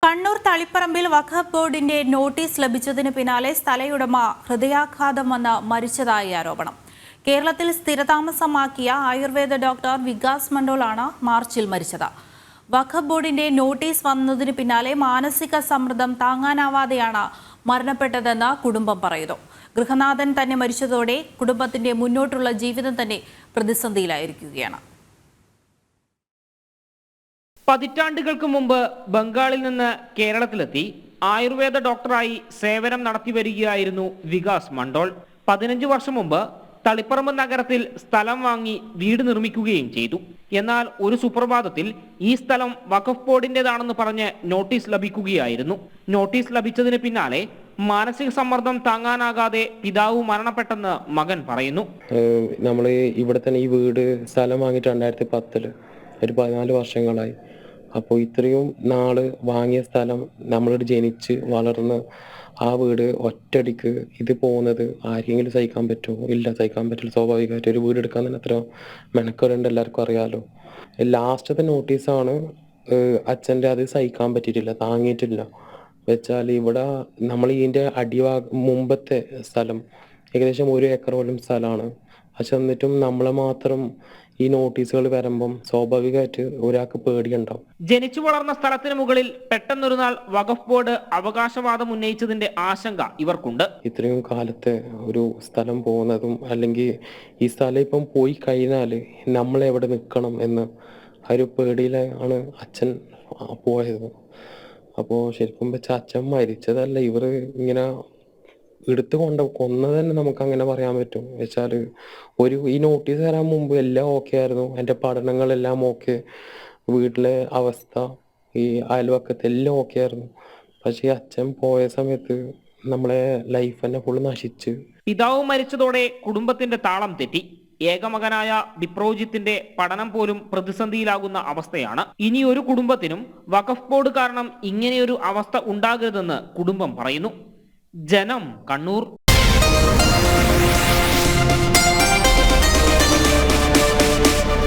കണ്ണൂർ തളിപ്പറമ്പിൽ വഖഫ് ബോർഡിന്റെ നോട്ടീസ് ലഭിച്ചതിന് പിന്നാലെ സ്ഥലയുടമ ഹൃദയാഘാതം വന്ന് മരിച്ചതായി ആരോപണം. കേരളത്തിൽ സ്ഥിരതാമസമാക്കിയ ആയുർവേദ ഡോക്ടർ വികാസ് മണ്ഡോളാണ് മാർച്ചിൽ മരിച്ചത്. വഖഫ് ബോർഡിന്റെ നോട്ടീസ് വന്നതിന് പിന്നാലെ മാനസിക സമ്മർദ്ദം താങ്ങാനാവാതെയാണ് മരണപ്പെട്ടതെന്ന് കുടുംബം പറയുന്നു. ഗൃഹനാഥൻ തന്നെ മരിച്ചതോടെ കുടുംബത്തിന്റെ മുന്നോട്ടുള്ള ജീവിതം തന്നെ പ്രതിസന്ധിയിലായിരിക്കുകയാണ്. പതിറ്റാണ്ടുകൾക്ക് മുമ്പ് ബംഗാളിൽ നിന്ന് കേരളത്തിലെത്തി ആയുർവേദ ഡോക്ടറായി സേവനം നടത്തി വരികയായിരുന്നു വികാസ് മണ്ഡോൾ. 15 വർഷം മുമ്പ് തളിപ്പറമ്പ് നഗരത്തിൽ സ്ഥലം വാങ്ങി വീട് നിർമ്മിക്കുകയും ചെയ്തു. എന്നാൽ ഒരു സുപ്രഭാതത്തിൽ ഈ സ്ഥലം വഖഫ് ബോർഡിന്റേതാണെന്ന് പറഞ്ഞ് നോട്ടീസ് ലഭിക്കുകയായിരുന്നു. നോട്ടീസ് ലഭിച്ചതിന് പിന്നാലെ മാനസിക സമ്മർദ്ദം താങ്ങാനാകാതെ പിതാവ് മരണപ്പെട്ടെന്ന് മകൻ പറയുന്നു. നമ്മൾ ഇവിടെ തന്നെ ഈ വീട് സ്ഥലം വാങ്ങിയിട്ട് 2010 ഒരു 14 വർഷങ്ങളായി. അപ്പോൾ ഇത്രയും നാള് വാങ്ങിയ സ്ഥലം നമ്മളിവിടെ ജനിച്ച് വളർന്ന് ആ വീട് ഒറ്റയടിക്ക് ഇത് പോകുന്നത് ആരെങ്കിലും സഹിക്കാൻ പറ്റുമോ? ഇല്ല, സഹിക്കാൻ പറ്റില്ല. സ്വാഭാവികമായിട്ട് ഒരു വീട് എടുക്കാൻ തന്നെ എത്ര മെനക്കേടുണ്ട് എല്ലാവർക്കും അറിയാലോ. ലാസ്റ്റത്തെ നോട്ടീസാണ് അച്ഛൻ്റെ, അത് സഹിക്കാൻ പറ്റിയിട്ടില്ല, താങ്ങിയിട്ടില്ല. വെച്ചാൽ ഇവിടെ നമ്മൾ ഇതിൻ്റെ മുമ്പത്തെ സ്ഥലം ഏകദേശം 1 ഏക്കറോളം സ്ഥലമാണ്. പക്ഷെ എന്നിട്ടും നമ്മളെ മാത്രം ഈ നോട്ടീസുകൾ വരുമ്പം സ്വാഭാവികമായിട്ട് ഒരാൾക്ക് പേടിയുണ്ടാവും. ജനിച്ചു വളർന്ന സ്ഥലത്തിന് മുകളിൽ പെട്ടെന്നൊരു നാൾ വഖഫ് ബോർഡ് അവകാശവാദം ഉന്നയിച്ചതിന്റെ ആശങ്ക ഇവർക്കുണ്ട്. ഇത്രയും കാലത്തെ ഒരു സ്ഥലം പോകുന്നതും അല്ലെങ്കിൽ ഈ സ്ഥലം ഇപ്പം പോയി കഴിഞ്ഞാൽ നമ്മൾ എവിടെ നിൽക്കണം എന്ന് ആ ഒരു പേടിയിലാണ് അച്ഛൻ പോയത്. അപ്പോൾ ശരിക്കും വെച്ചാൽ അച്ഛൻ മരിച്ചതല്ല, ഇവർ ഇങ്ങനെ എടുത്തു കൊന്നത് തന്നെ നമുക്ക് അങ്ങനെ പറയാൻ പറ്റും. വെച്ചാൽ ഈ നോട്ടീസ് തരാൻ മുമ്പ് എല്ലാം ഓക്കെ ആയിരുന്നു, എൻ്റെ പഠനങ്ങളെല്ലാം ഓക്കെ, വീട്ടിലെ അവസ്ഥ, ഈ അയൽവക്കത്തെ എല്ലാം ഓക്കെ ആയിരുന്നു. പക്ഷേ അച്ഛൻ പോയ സമയത്ത് നമ്മളെ ലൈഫ് തന്നെ ഫുള്ള് നശിച്ച്. പിതാവ് മരിച്ചതോടെ കുടുംബത്തിന്റെ താളം തെറ്റി. ഏകമകനായ വിപ്രോജിത്തിന്റെ പഠനം പോലും പ്രതിസന്ധിയിലാകുന്ന അവസ്ഥയാണ്. ഇനി ഒരു കുടുംബത്തിനും വഖഫ് ബോർഡ് കാരണം ഇങ്ങനെയൊരു അവസ്ഥ ഉണ്ടാകരുതെന്ന് കുടുംബം പറയുന്നു. ജനം, കണ്ണൂർ.